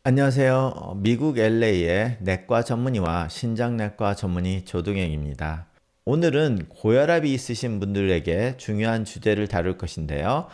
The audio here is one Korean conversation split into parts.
안녕하세요. 미국 LA의 내과 전문의와 신장내과 전문의 조동영입니다. 오늘은 고혈압이 있으신 분들에게 중요한 주제를 다룰 것인데요.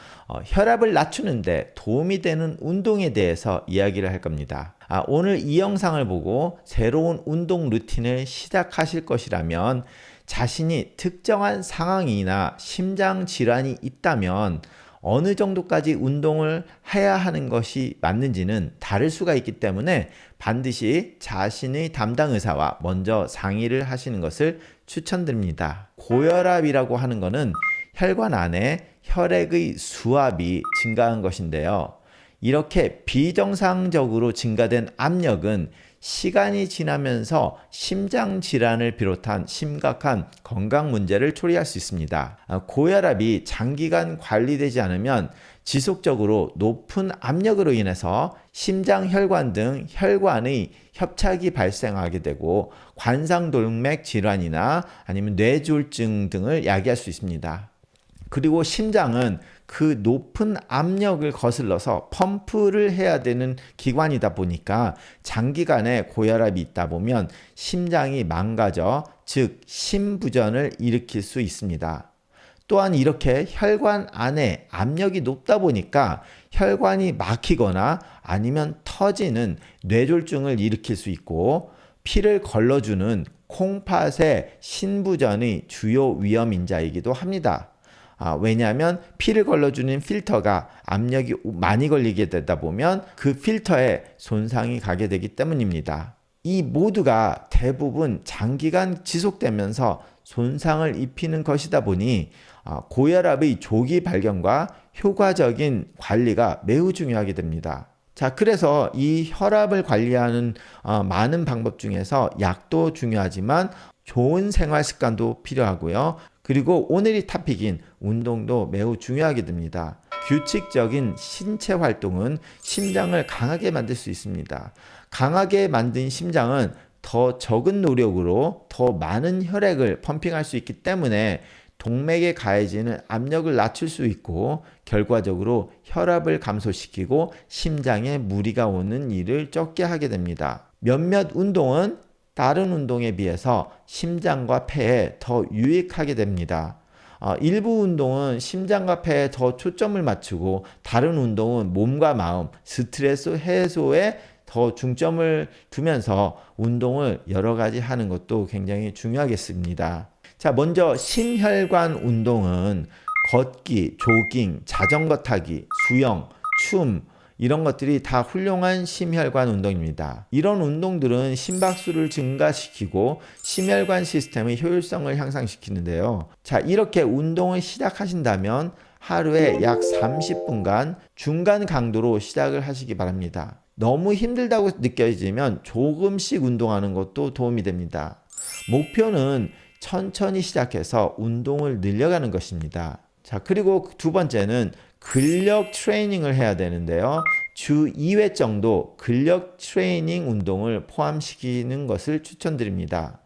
혈압을 낮추는데 도움이 되는 운동에 대해서 이야기를 할 겁니다. 오늘 이 영상을 보고 새로운 운동 루틴을 시작하실 것이라면 자신이 특정한 상황이나 심장 질환이 있다면 어느 정도까지 운동을 해야 하는 것이 맞는지는 다를 수가 있기 때문에 반드시 자신의 담당 의사와 먼저 상의를 하시는 것을 추천드립니다. 고혈압이라고 하는 것은 혈관 안에 혈액의 수압이 증가한 것인데요. 이렇게 비정상적으로 증가된 압력은 시간이 지나면서 심장 질환을 비롯한 심각한 건강 문제를 초래할 수 있습니다. 고혈압이 장기간 관리되지 않으면 지속적으로 높은 압력으로 인해서 심장 혈관 등 혈관의 협착이 발생하게 되고 관상동맥 질환이나 아니면 뇌졸중 등을 야기할 수 있습니다. 그리고 심장은 그 높은 압력을 거슬러서 펌프를 해야 되는 기관이다 보니까 장기간에 고혈압이 있다 보면 심장이 망가져 즉 심부전을 일으킬 수 있습니다. 또한 이렇게 혈관 안에 압력이 높다 보니까 혈관이 막히거나 아니면 터지는 뇌졸중을 일으킬 수 있고 피를 걸러주는 콩팥의 신부전의 주요 위험 인자이기도 합니다. 왜냐하면 피를 걸러주는 필터가 압력이 많이 걸리게 되다 보면 그 필터에 손상이 가게 되기 때문입니다. 이 모두가 대부분 장기간 지속되면서 손상을 입히는 것이다 보니 고혈압의 조기 발견과 효과적인 관리가 매우 중요하게 됩니다. 자, 그래서 이 혈압을 관리하는 많은 방법 중에서 약도 중요하지만 좋은 생활 습관도 필요하고요. 그리고 오늘의 토픽인 운동도 매우 중요하게 됩니다. 규칙적인 신체 활동은 심장을 강하게 만들 수 있습니다. 강하게 만든 심장은 더 적은 노력으로 더 많은 혈액을 펌핑할 수 있기 때문에 동맥에 가해지는 압력을 낮출 수 있고 결과적으로 혈압을 감소시키고 심장에 무리가 오는 일을 적게 하게 됩니다. 몇몇 운동은 다른 운동에 비해서 심장과 폐에 더 유익하게 됩니다. 일부 운동은 심장과 폐에 더 초점을 맞추고 다른 운동은 몸과 마음, 스트레스 해소에 더 중점을 두면서 운동을 여러 가지 하는 것도 굉장히 중요하겠습니다. 자, 먼저 심혈관 운동은 걷기, 조깅, 자전거 타기, 수영, 춤 이런 것들이 다 훌륭한 심혈관 운동입니다. 이런 운동들은 심박수를 증가시키고 심혈관 시스템의 효율성을 향상시키는데요. 자, 이렇게 운동을 시작하신다면 하루에 약 30분간 중간 강도로 시작을 하시기 바랍니다. 너무 힘들다고 느껴지면 조금씩 운동하는 것도 도움이 됩니다. 목표는 천천히 시작해서 운동을 늘려가는 것입니다. 자, 그리고 두 번째는 근력 트레이닝을 해야 되는데요. 주 2회 정도 근력 트레이닝 운동을 포함시키는 것을 추천드립니다.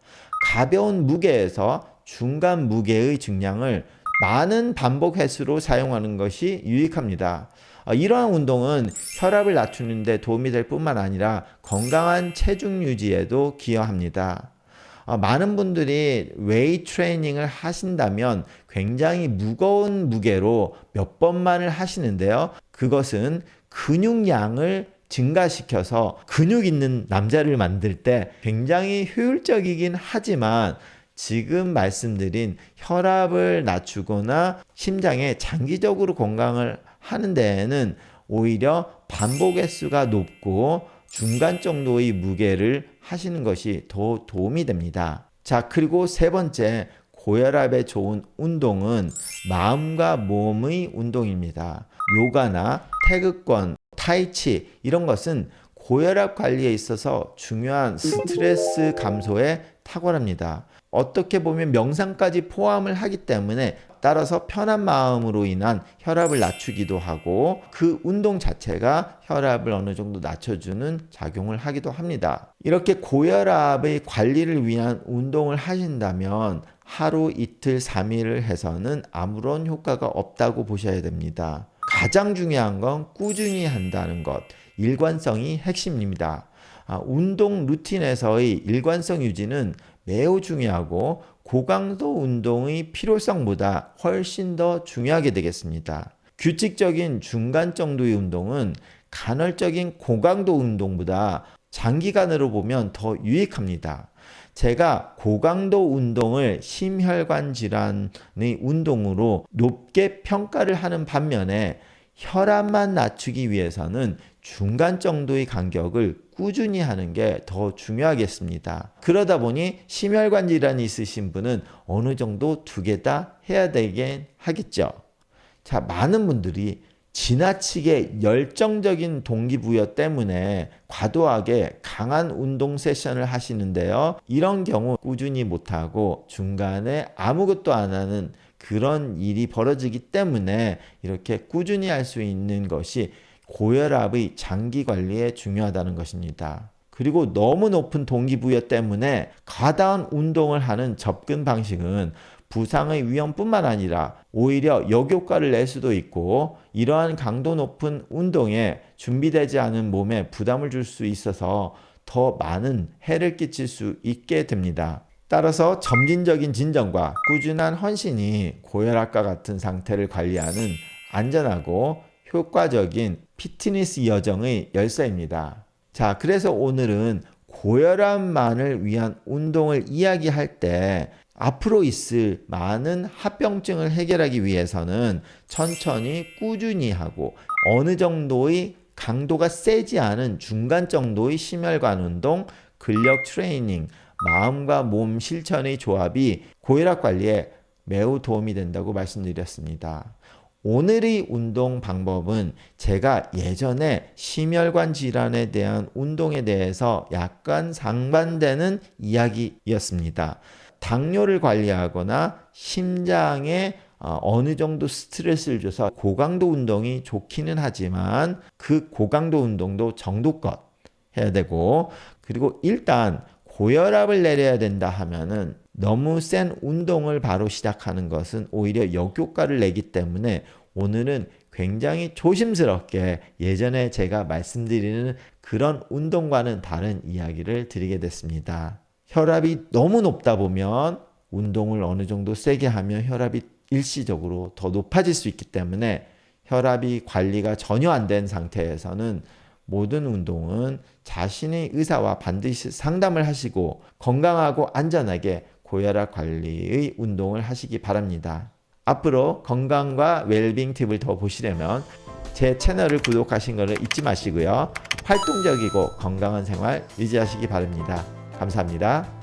가벼운 무게에서 중간 무게의 증량을 많은 반복 횟수로 사용하는 것이 유익합니다. 이러한 운동은 혈압을 낮추는 데 도움이 될 뿐만 아니라 건강한 체중 유지에도 기여합니다. 많은 분들이 웨이트 트레이닝을 하신다면 굉장히 무거운 무게로 몇 번만을 하시는데요. 그것은 근육량을 증가시켜서 근육 있는 남자를 만들 때 굉장히 효율적이긴 하지만 지금 말씀드린 혈압을 낮추거나 심장에 장기적으로 건강을 하는 데에는 오히려 반복 횟수가 높고 중간 정도의 무게를 하시는 것이 더 도움이 됩니다. 자, 그리고 세 번째, 고혈압에 좋은 운동은 마음과 몸의 운동입니다. 요가나 태극권, 타이치 이런 것은 고혈압 관리에 있어서 중요한 스트레스 감소에 탁월합니다. 어떻게 보면 명상까지 포함을 하기 때문에 따라서 편한 마음으로 인한 혈압을 낮추기도 하고 그 운동 자체가 혈압을 어느 정도 낮춰주는 작용을 하기도 합니다. 이렇게 고혈압의 관리를 위한 운동을 하신다면 하루 이틀 3일을 해서는 아무런 효과가 없다고 보셔야 됩니다. 가장 중요한 건 꾸준히 한다는 것. 일관성이 핵심입니다. 운동 루틴에서의 일관성 유지는 매우 중요하고 고강도 운동의 필요성보다 훨씬 더 중요하게 되겠습니다. 규칙적인 중간 정도의 운동은 간헐적인 고강도 운동보다 장기간으로 보면 더 유익합니다. 제가 고강도 운동을 심혈관 질환의 운동으로 높게 평가를 하는 반면에 혈압만 낮추기 위해서는 중간 정도의 간격을 꾸준히 하는 게 더 중요하겠습니다. 그러다 보니 심혈관 질환이 있으신 분은 어느 정도 두 개 다 해야 되긴 하겠죠. 자, 많은 분들이 지나치게 열정적인 동기부여 때문에 과도하게 강한 운동 세션을 하시는데요. 이런 경우 꾸준히 못하고 중간에 아무것도 안 하는 그런 일이 벌어지기 때문에 이렇게 꾸준히 할 수 있는 것이 고혈압의 장기 관리에 중요하다는 것입니다. 그리고 너무 높은 동기부여 때문에 과다한 운동을 하는 접근 방식은 부상의 위험뿐만 아니라 오히려 역효과를 낼 수도 있고 이러한 강도 높은 운동에 준비되지 않은 몸에 부담을 줄 수 있어서 더 많은 해를 끼칠 수 있게 됩니다. 따라서 점진적인 진정과 꾸준한 헌신이 고혈압과 같은 상태를 관리하는 안전하고 효과적인 피트니스 여정의 열쇠입니다. 자, 그래서 오늘은 고혈압만을 위한 운동을 이야기할 때 앞으로 있을 많은 합병증을 해결하기 위해서는 천천히 꾸준히 하고 어느 정도의 강도가 세지 않은 중간 정도의 심혈관 운동, 근력 트레이닝, 마음과 몸 실천의 조합이 고혈압 관리에 매우 도움이 된다고 말씀드렸습니다. 오늘의 운동 방법은 제가 예전에 심혈관 질환에 대한 운동에 대해서 약간 상반되는 이야기였습니다. 당뇨를 관리하거나 심장에 어느 정도 스트레스를 줘서 고강도 운동이 좋기는 하지만 그 고강도 운동도 정도껏 해야 되고, 그리고 일단 고혈압을 내려야 된다 하면은 너무 센 운동을 바로 시작하는 것은 오히려 역효과를 내기 때문에 오늘은 굉장히 조심스럽게 예전에 제가 말씀드리는 그런 운동과는 다른 이야기를 드리게 됐습니다. 혈압이 너무 높다 보면 운동을 어느 정도 세게 하면 혈압이 일시적으로 더 높아질 수 있기 때문에 혈압이 관리가 전혀 안 된 상태에서는 모든 운동은 자신의 의사와 반드시 상담을 하시고 건강하고 안전하게 고혈압 관리의 운동을 하시기 바랍니다. 앞으로 건강과 웰빙 팁을 더 보시려면 제 채널을 구독하신 것을 잊지 마시고요. 활동적이고 건강한 생활 유지하시기 바랍니다. 감사합니다.